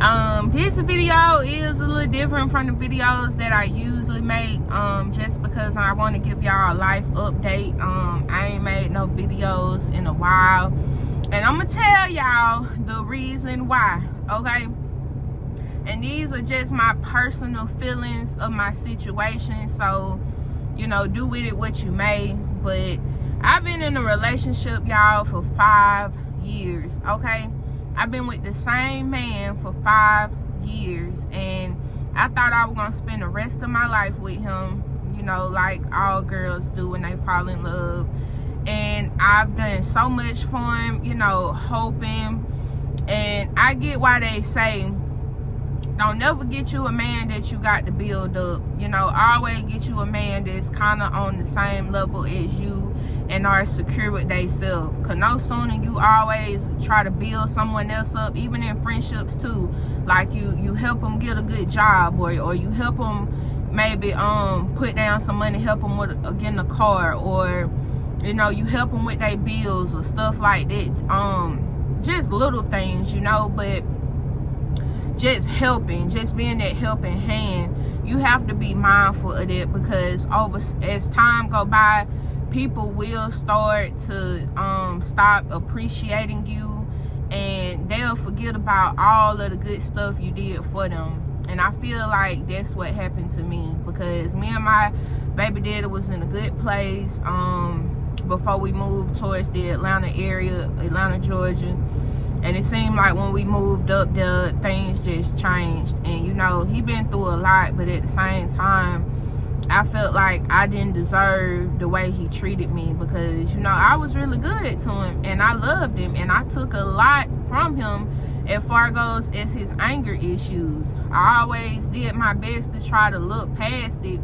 This video is a little different from the videos that I usually make, just because I want to give y'all a life update. I ain't made no videos in a while, and I'm gonna tell y'all the reason why, okay? And these are just my personal feelings of my situation, so you know, do with it what you may. But I've been in a relationship, y'all, for 5 years, okay? I've been with the same man for 5 years, and I thought I was gonna spend the rest of my life with him, you know, like all girls do when they fall in love. And I've done so much for him, you know, hoping. And I get why they say, don't never get you a man that you got to build up. You know, always get you a man that's kind of on the same level as you and are secure with themselves. Because no sooner you always try to build someone else up, even in friendships too. Like you help them get a good job, or you help them maybe put down some money, help them with getting a car, or you know, you help them with their bills or stuff like that. Just little things, you know, but just helping, just being that helping hand. You have to be mindful of that, because as time go by, people will start to stop appreciating you, and they'll forget about all of the good stuff you did for them. And I feel like that's what happened to me, because me and my baby daddy was in a good place before we moved towards the Atlanta area, Atlanta, Georgia. And it seemed like when we moved up there, things just changed. And you know, he been through a lot, but at the same time, I felt like I didn't deserve the way he treated me, because you know, I was really good to him and I loved him, and I took a lot from him as far goes as his anger issues. I always did my best to try to look past it,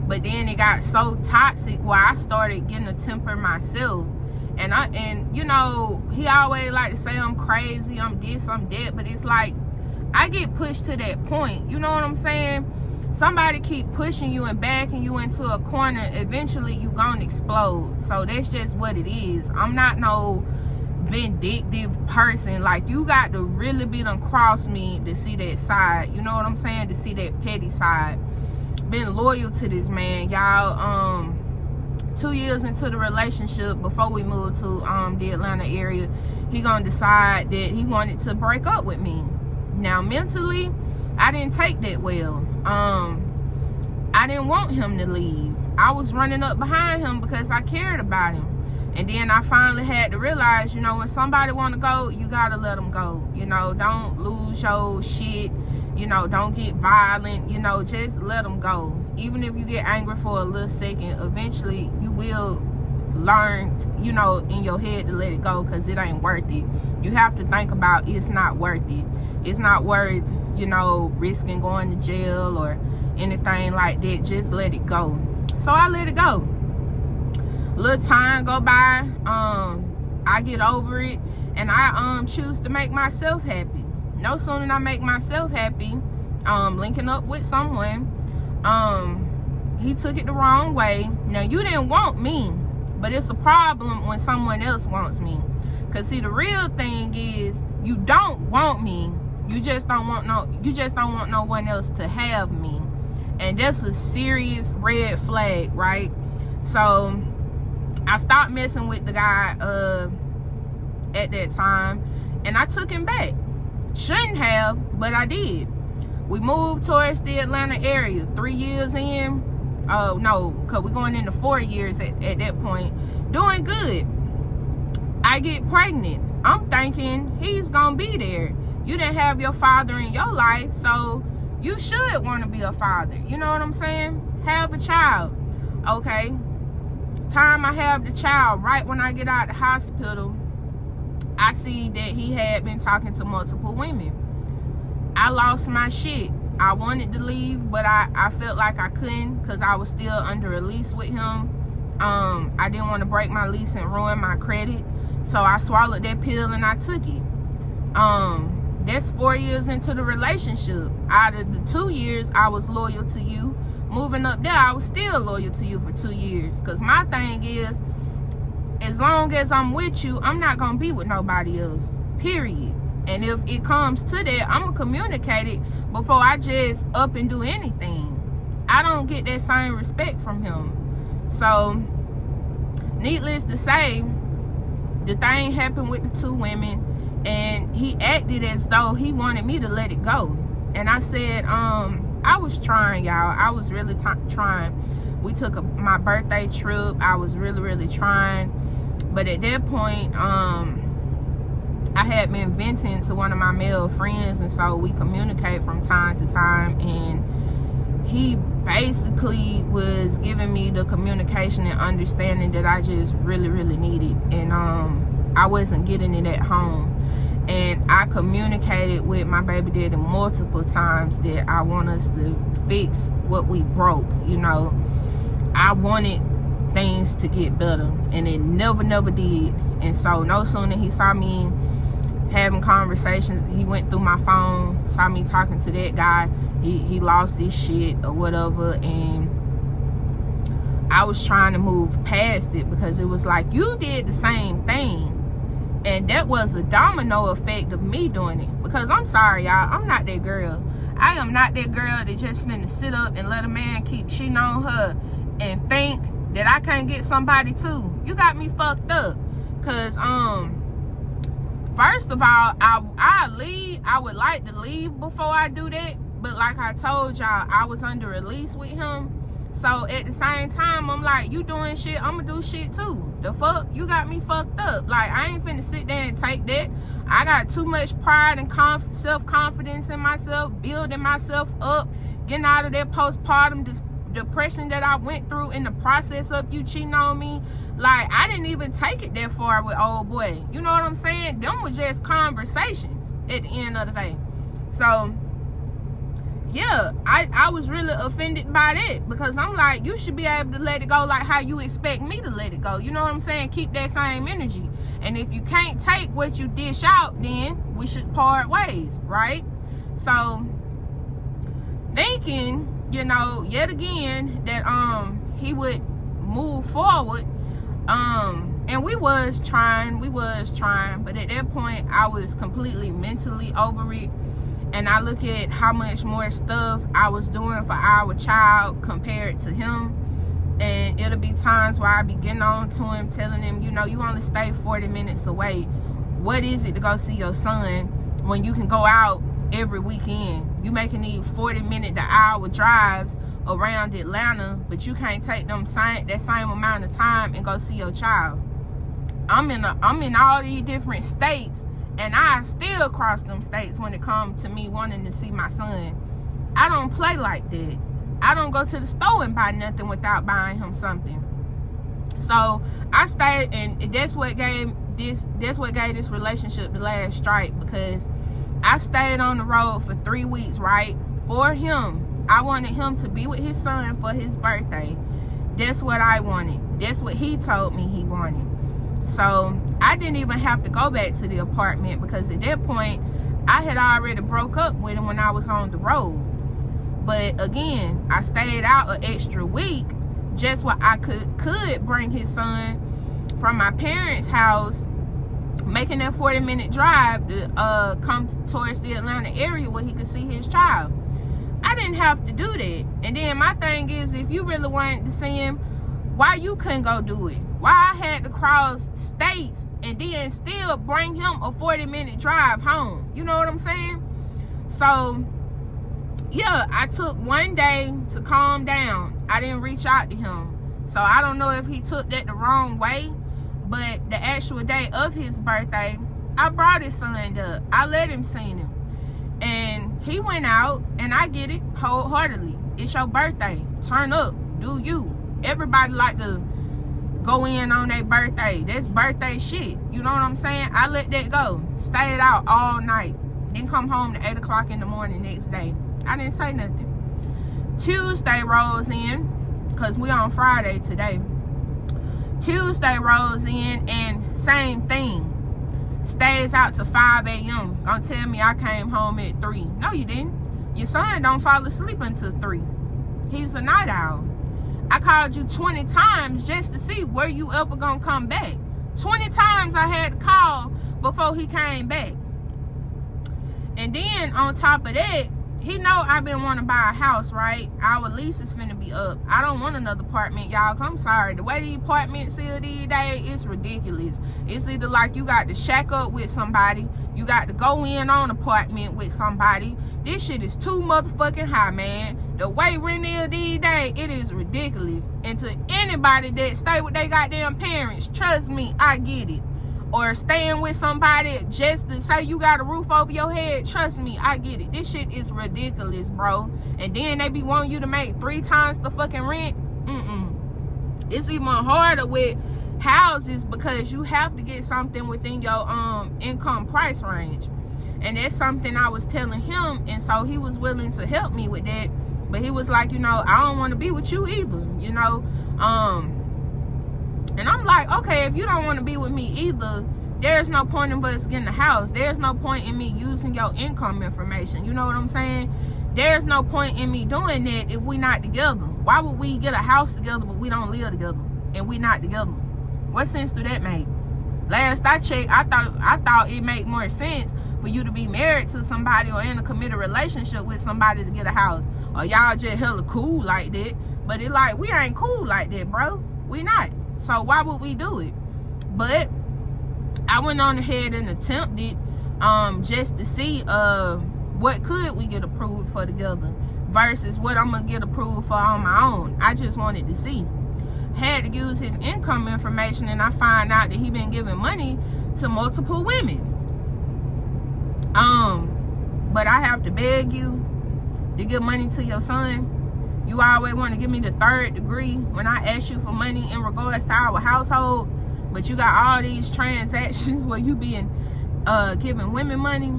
but then it got so toxic where I started getting a temper myself. And you know, he always like to say I'm crazy, I'm this, I'm that, but it's like I get pushed to that point. You know what I'm saying? Somebody keep pushing you and backing you into a corner, eventually you gonna explode. So that's just what it is. I'm not no vindictive person. Like, you got to really be done cross me to see that side. You know what I'm saying? To see that petty side. Been loyal to this man, y'all. 2 years into the relationship, before we moved to the Atlanta area, he gonna decide that he wanted to break up with me. Now, mentally, I didn't take that well. I didn't want him to leave. I was running up behind him because I cared about him. And then I finally had to realize, you know, when somebody want to go, you gotta let them go. You know, don't lose your shit. You know, don't get violent. You know, just let them go. Even if you get angry for a little second, eventually you will learn, you know, in your head to let it go, because it ain't worth it. You have to think about it's not worth it. It's not worth, you know, risking going to jail or anything like that. Just let it go. So I let it go. Little time go by, I get over it, and I choose to make myself happy. No sooner than I make myself happy, linking up with someone, he took it the wrong way. Now, you didn't want me, but it's a problem when someone else wants me. Because see, the real thing is, you don't want me, you just don't want no one else to have me. And that's a serious red flag, right? So I stopped messing with the guy at that time, and I took him back. Shouldn't have, but I did. We moved towards the Atlanta area. 3 years in, no, because we're going into 4 years at that point. Doing good. I get pregnant. I'm thinking he's gonna be there. You didn't have your father in your life, so you should want to be a father. You know what I'm saying? Have a child. Okay. Time I have the child, right when I get out of the hospital, I see that he had been talking to multiple women. I lost my shit. I wanted to leave, but I felt like I couldn't, because I was still under a lease with him. I didn't want to break my lease and ruin my credit, so I swallowed that pill and I took it. That's 4 years into the relationship. Out of the 2 years I was loyal to you, moving up there, I was still loyal to you for 2 years. Because my thing is, as long as I'm with you, I'm not gonna be with nobody else, period. And if it comes to that, I'm going to communicate it before I just up and do anything. I don't get that same respect from him. So, needless to say, the thing happened with the two women, and he acted as though he wanted me to let it go. And I said, I was trying, y'all. I was really trying. We took my birthday trip. I was really, really trying. But at that point, I had been venting to one of my male friends, and so we communicate from time to time, and he basically was giving me the communication and understanding that I just really, really needed. And I wasn't getting it at home. And I communicated with my baby daddy multiple times that I want us to fix what we broke. You know, I wanted things to get better, and it never did. And so no sooner he saw me having conversations, he went through my phone, saw me talking to that guy, he lost his shit or whatever. And I was trying to move past it, because it was like, you did the same thing. And that was a domino effect of me doing it. Because I'm sorry, y'all, I'm not that girl. I am not that girl that just finna sit up and let a man keep cheating on her and think that I can't get somebody too. You got me fucked up. Cause first of all, I would like to leave before I do that. But like I told y'all, I was under a lease with him. So at the same time, I'm like, you doing shit, I'm gonna do shit too. The fuck? You got me fucked up. Like, I ain't finna sit there and take that. I got too much pride and self-confidence in myself, building myself up, getting out of that postpartum depression that I went through in the process of you cheating on me. Like, I didn't even take it that far with old boy. You know what I'm saying? Them was just conversations at the end of the day. So, yeah, I was really offended by that, because I'm like, you should be able to let it go like how you expect me to let it go. You know what I'm saying? Keep that same energy. And if you can't take what you dish out, then we should part ways, right? So, thinking, you know, yet again, that he would move forward. And we was trying, but at that point, I was completely mentally over it. And I look at how much more stuff I was doing for our child compared to him. And it'll be times where I be getting on to him, telling him, you know, you only stay 40 minutes away. What is it to go see your son when you can go out every weekend? You making these 40-minute to hour drives around Atlanta, but you can't take that same amount of time and go see your child. I'm in all these different states, and I still cross them states when it comes to me wanting to see my son. I don't play like that. I don't go to the store and buy nothing without buying him something. So I stayed, and that's what gave this relationship the last strike, because I stayed on the road for 3 weeks, right? For him. I wanted him to be with his son for his birthday. That's what I wanted. That's what he told me he wanted. So I didn't even have to go back to the apartment, because at that point, I had already broke up with him when I was on the road. But again, I stayed out an extra week just so I could bring his son from my parents' house, making that 40-minute drive to come towards the Atlanta area where he could see his child. I didn't have to do that. And then my thing is, if you really wanted to see him, why you couldn't go do it? Why I had to cross states and then still bring him a 40-minute drive home? You know what I'm saying? So, yeah, I took one day to calm down. I didn't reach out to him. So I don't know if he took that the wrong way, but the actual day of his birthday, I brought his son up. I let him see him. And he went out, and I get it wholeheartedly. It's your birthday. Turn up. Do you. Everybody like to go in on their birthday. That's birthday shit. You know what I'm saying? I let that go. Stayed out all night. Then come home at 8 o'clock in the morning next day. I didn't say nothing. Tuesday rolls in, because we on Friday today. Tuesday rolls in, and same thing. Stays out to 5 a.m. Gonna tell me I came home at 3. No, you didn't. Your son don't fall asleep until 3. He's a night owl. I called you 20 times just to see where you ever gonna come back. 20 times I had to call before he came back. And then on top of that, he know I've been wanting to buy a house, right? Our lease is finna be up. I don't want another apartment, y'all. I'm sorry. The way the apartments is these days, it's ridiculous. It's either like you got to shack up with somebody, you got to go in on an apartment with somebody. This shit is too motherfucking high, man. The way rent is these days, it is ridiculous. And to anybody that stay with their goddamn parents, trust me, I get it. Or staying with somebody just to say you got a roof over your head, trust me, I get it. This shit is ridiculous, bro. And then they be wanting you to make 3 times the fucking rent. It's even harder with houses because you have to get something within your income price range. And that's something I was telling him, and so he was willing to help me with that. But he was like, you know, I don't want to be with you either, you know. And I'm like, okay, if you don't want to be with me either, there's no point in us getting a house. There's no point in me using your income information. You know what I'm saying? There's no point in me doing that if we not together. Why would we get a house together but we don't live together and we not together? What sense do that make? Last I checked, I thought it made more sense for you to be married to somebody or in a committed relationship with somebody to get a house. Or y'all just hella cool like that. But it like, we ain't cool like that, bro. We not. So why would we do it? But I went on ahead and attempted just to see what could we get approved for together versus what I'm gonna get approved for on my own. I just wanted to see. Had to use his income information, and I find out that he been giving money to multiple women. But I have to beg you to give money to your son. You always want to give me the 3rd degree when I ask you for money in regards to our household, but you got all these transactions where you being giving women money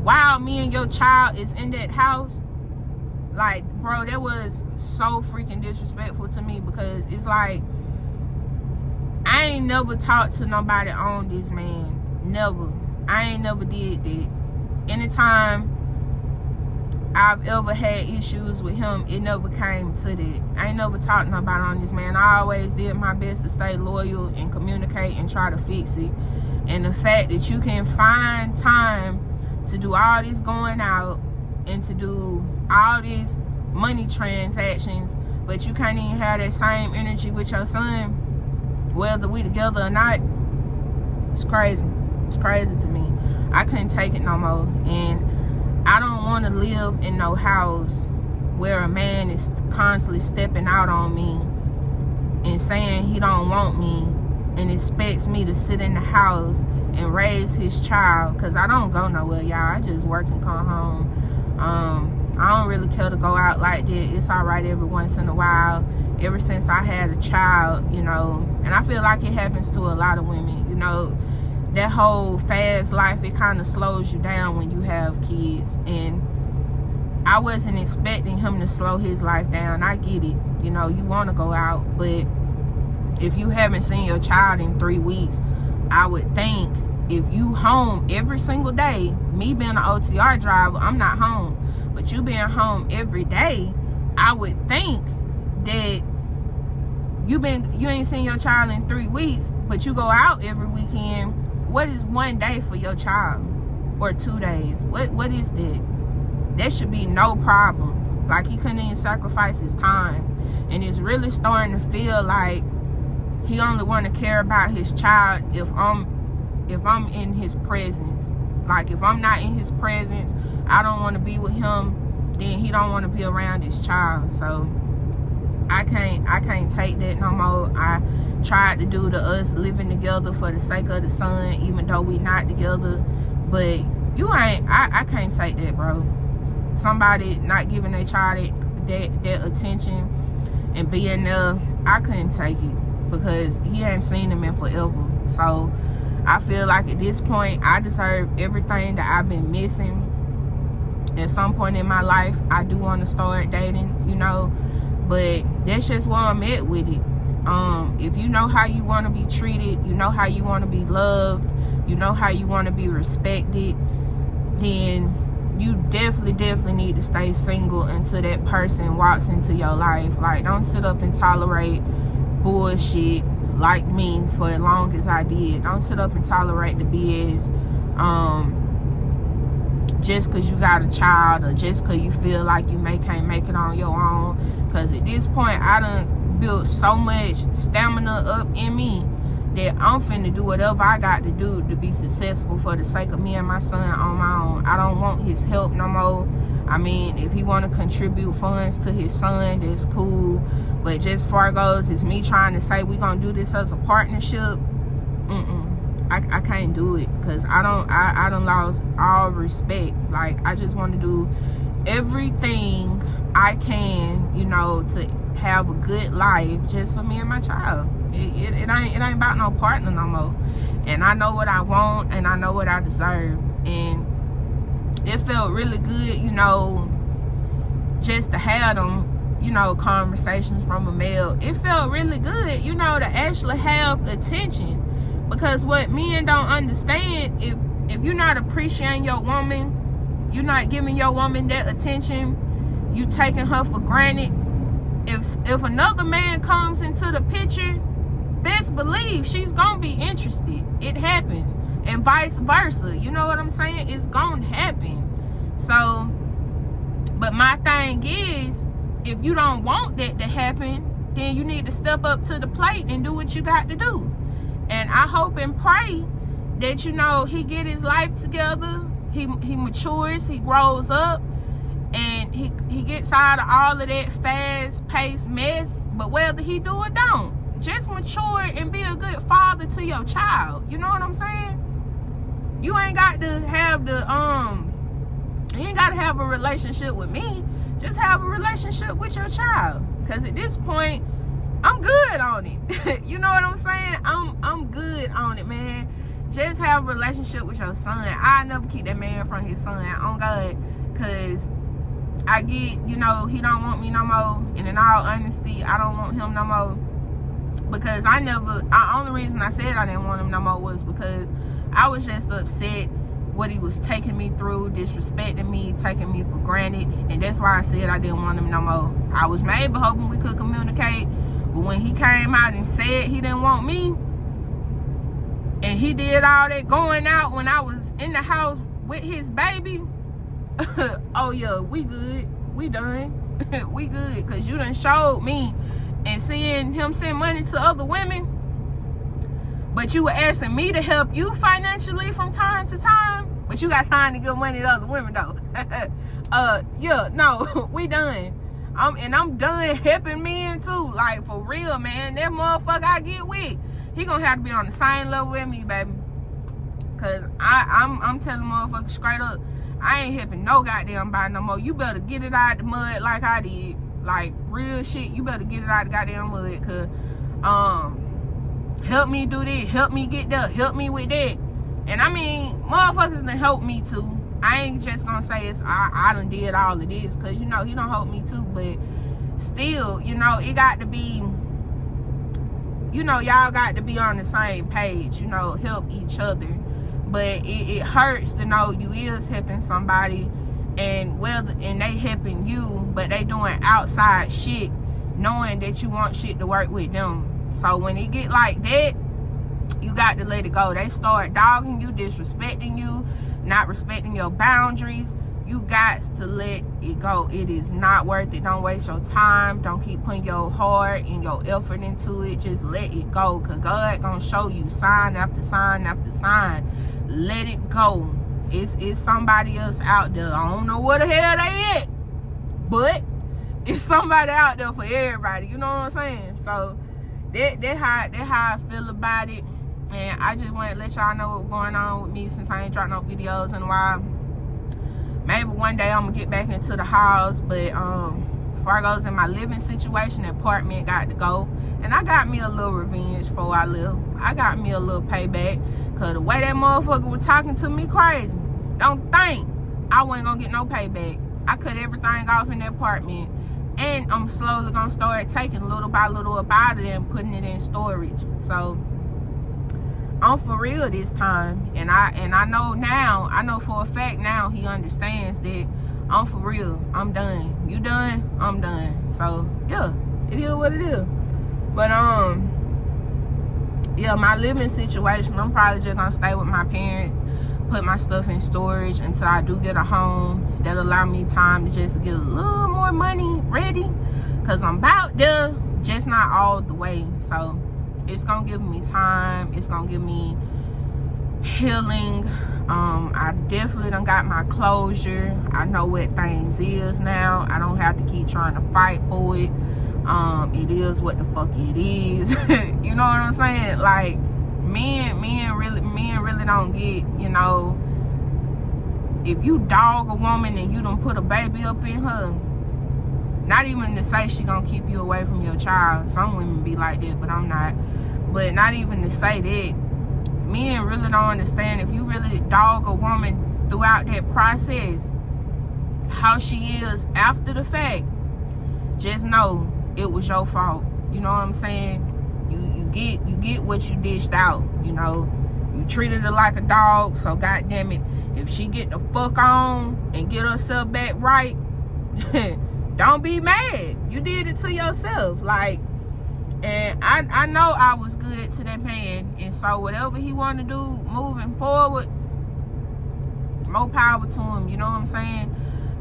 while me and your child is in that house. Like, bro, that was so freaking disrespectful to me, because it's like, I ain't never talked to nobody on this man. Never. I ain't never did that. Anytime I've ever had issues with him, it never came to that. I ain't never talked to nobody on this man. I always did my best to stay loyal and communicate and try to fix it. And the fact that you can find time to do all this going out and to do all these money transactions, but you can't even have that same energy with your son, whether we together or not, it's crazy. It's crazy to me. I couldn't take it no more. And I don't want to live in no house where a man is constantly stepping out on me and saying he don't want me and expects me to sit in the house and raise his child, because I don't go nowhere, y'all. I just work and come home. I don't really care to go out like that. It's all right every once in a while. Ever since I had a child, you know, and I feel like it happens to a lot of women, you know, that whole fast life, it kind of slows you down when you have kids. And I wasn't expecting him to slow his life down. I get it. You know, you want to go out, but if you haven't seen your child in 3 weeks, I would think if you home every single day, me being an OTR driver, I'm not home, but you being home every day, I would think that you ain't seen your child in 3 weeks, but you go out every weekend. What is 1 day for your child? Or 2 days? What is that? That should be no problem. Like, he couldn't even sacrifice his time. And it's really starting to feel like he only want to care about his child if I'm in his presence. Like, if I'm not in his presence, I don't want to be with him, then he don't want to be around his child. So I can't take that no more. I tried to do the us living together for the sake of the son, even though we not together. But I can't take that, bro. Somebody not giving their child that attention and being there, I couldn't take it, because he ain't seen him in forever. So I feel like at this point, I deserve everything that I've been missing. At some point in my life, I do want to start dating, you know, but that's just where I'm at with it. If you know how you want to be treated, you know how you want to be loved, you know how you want to be respected, then you definitely need to stay single until that person walks into your life. Like, don't sit up and tolerate bullshit like me for as long as I did. Don't sit up and tolerate the BS. just because you got a child, or just because you feel like you can't make it on your own. Because at this point, I done built so much stamina up in me that I'm finna do whatever I got to do to be successful for the sake of me and my son on my own. I don't want his help no more. I mean, if he want to contribute funds to his son, that's cool. But just far goes is me trying to say we gonna do this as a partnership. I can't do it, because I done lost all respect. Like, I just want to do everything I can, you know, to have a good life just for me and my child. It ain't about no partner no more. And I know what I want, and I know what I deserve. And it felt really good, you know, just to have them, you know, conversations from a male. It felt really good, you know, to actually have attention. Because what men don't understand, if you're not appreciating your woman, you're not giving your woman that attention, you taking her for granted. If another man comes into the picture, best believe she's gonna be interested. It happens. And vice versa. You know what I'm saying? It's gonna happen. So, but my thing is, if you don't want that to happen, then you need to step up to the plate and do what you got to do. And I hope and pray that, you know, he get his life together, he matures, he grows up, and he gets out of all of that fast-paced mess. But whether he do or don't, just mature and be a good father to your child. You know what I'm saying? You ain't got to have you ain't got to have a relationship with me. Just have a relationship with your child. Because at this point, I'm good on it. You know what I'm saying? I'm good on it, man. Just have a relationship with your son. I never keep that man from his son, on God. Because I get, you know, he don't want me no more. And in all honesty, I don't want him no more. Because the only reason I said I didn't want him no more was because I was just upset what he was taking me through, disrespecting me, taking me for granted. And that's why I said I didn't want him no more. I was maybe hoping we could communicate. But when he came out and said he didn't want me, and he did all that going out when I was in the house with his baby, oh yeah, we good. We done. We good. Because you done showed me, and seeing him send money to other women, but you were asking me to help you financially from time to time, but you got time to give money to other women though. Yeah, no, we done. I'm done helping men too. Like, for real, man. That motherfucker I get with, he gonna have to be on the same level with me, baby. Cause I'm telling motherfuckers straight up, I ain't helping no goddamn body no more. You better get it out the mud like I did. Like, real shit, you better get it out the goddamn mud. Cause help me do this, help me get that, help me with that. And I mean, motherfuckers done help me too. I ain't just gonna say it's I done did all of this, because, you know, he done help me too. But still, you know, it got to be, you know, y'all got to be on the same page, you know, help each other. But it hurts to know you is helping somebody, and they helping you, but they doing outside shit, knowing that you want shit to work with them. So when it get like that, you got to let it go. They start dogging you, disrespecting you, not respecting your boundaries. You got to let it go. It is not worth it. Don't waste your time. Don't keep putting your heart and your effort into it. Just let it go, because God gonna show you sign after sign after sign. Let it go. It's somebody else out there. I don't know where the hell they at, but it's somebody out there for everybody. You know what I'm saying? So that how I feel about it. And I just want to let y'all know what's going on with me, since I ain't dropped no videos in a while. Maybe one day I'm gonna get back into the house, but before I goes in my living situation, the apartment got to go. And I got me a little revenge before I live. I got me a little payback, because the way that motherfucker was talking to me crazy, don't think I wasn't gonna get no payback. I cut everything off in the apartment, and I'm slowly gonna start taking little by little up out of there and putting it in storage. So I'm for real this time, and I know now, I know for a fact now he understands that I'm for real. I'm done. You done? I'm done. So yeah, it is what it is. But yeah, my living situation, I'm probably just gonna stay with my parents. put my stuff in storage until I do get a home. That'll allow me time to just get a little more money ready, because I'm about there, just not all the way. So it's gonna give me time, it's gonna give me healing. I definitely done got my closure. I know what things is now. I don't have to keep trying to fight for it. It is what the fuck it is. You know what I'm saying? Like, men really don't get, you know, if you dog a woman and you done put a baby up in her, not even to say she gonna keep you away from your child. Some women be like that, but I'm not. But not even to say that, men really don't understand, if you really dog a woman throughout that process, how she is after the fact, just know it was your fault. You know what I'm saying? You get what you dished out. You know, you treated her like a dog, so goddamn it, if she get the fuck on and get herself back right, don't be mad. You did it to yourself. Like, and I know I was good to that man, and so whatever he want to do moving forward, more power to him. You know what I'm saying?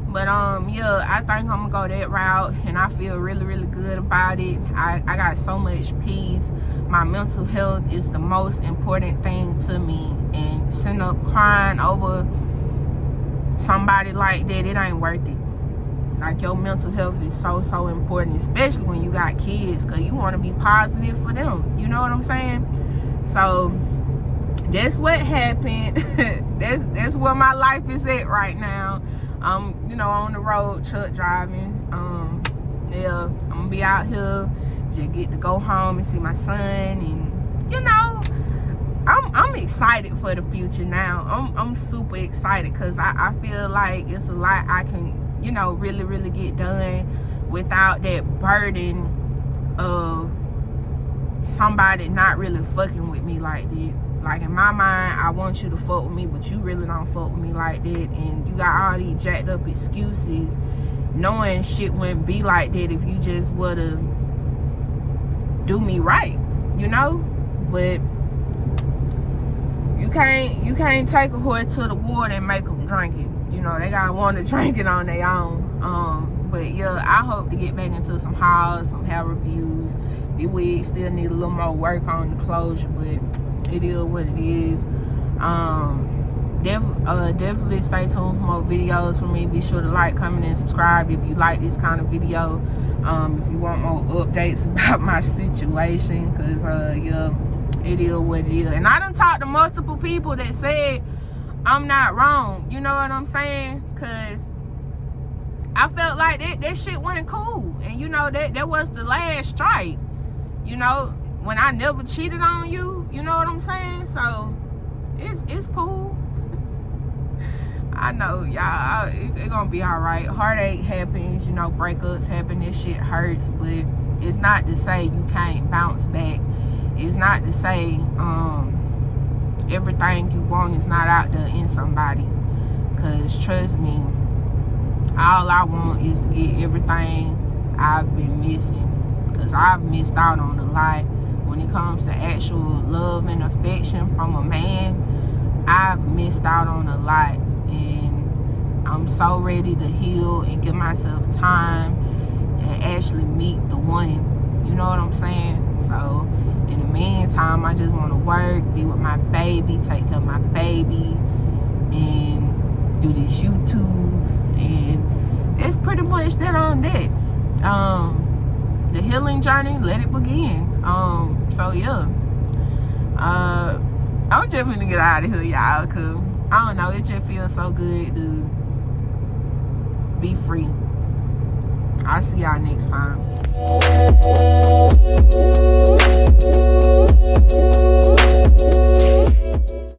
But yeah, I think I'm gonna go that route, and I feel really good about it. I got so much peace. My mental health is the most important thing to me, and sitting up crying over somebody like that, it ain't worth it. Like, your mental health is so important, especially when you got kids, because you want to be positive for them. You know what I'm saying? So that's what happened. that's where my life is at right now. You know, on the road, truck driving. Yeah, I'm gonna be out here, just get to go home and see my son, and you know, I'm excited for the future now. I'm super excited, because I feel like it's a lot I can, you know, really get done without that burden of somebody not really fucking with me like that. Like, in my mind, I want you to fuck with me, but you really don't fuck with me like that. And you got all these jacked up excuses, knowing shit wouldn't be like that if you just would've do me right, you know? But you can't take a horse to the water and make them drink it. You know, they gotta want to drink it on their own. But yeah, I hope to get back into some hauls, some hair reviews. The wig still need a little more work on the closure, but it is what it is. Definitely stay tuned for more videos from me. Be sure to like, comment, and subscribe if you like this kind of video. If you want more updates about my situation, because yeah, it is what it is. And I done talked to multiple people that said I'm not wrong. You know what I'm saying? Because I felt like that shit wasn't cool. And you know, that was the last strike. You know, when I never cheated on you, you know what I'm saying? So it's cool. I know, y'all, it's gonna be all right. Heartache happens, you know, breakups happen, this shit hurts, but it's not to say you can't bounce back. It's not to say everything you want is not out there in somebody. Because trust me, all I want is to get everything I've been missing. Because I've missed out on a lot. When it comes to actual love and affection from a man, I've missed out on a lot. And I'm so ready to heal and give myself time and actually meet the one. You know what I'm saying? So in the meantime, I just want to work, be with my baby, take care of my baby, and do this YouTube. And that's pretty much that on that. The healing journey, let it begin. So yeah, I'm just gonna get out of here, y'all, cause I don't know, it just feels so good to be free. I'll see y'all next time.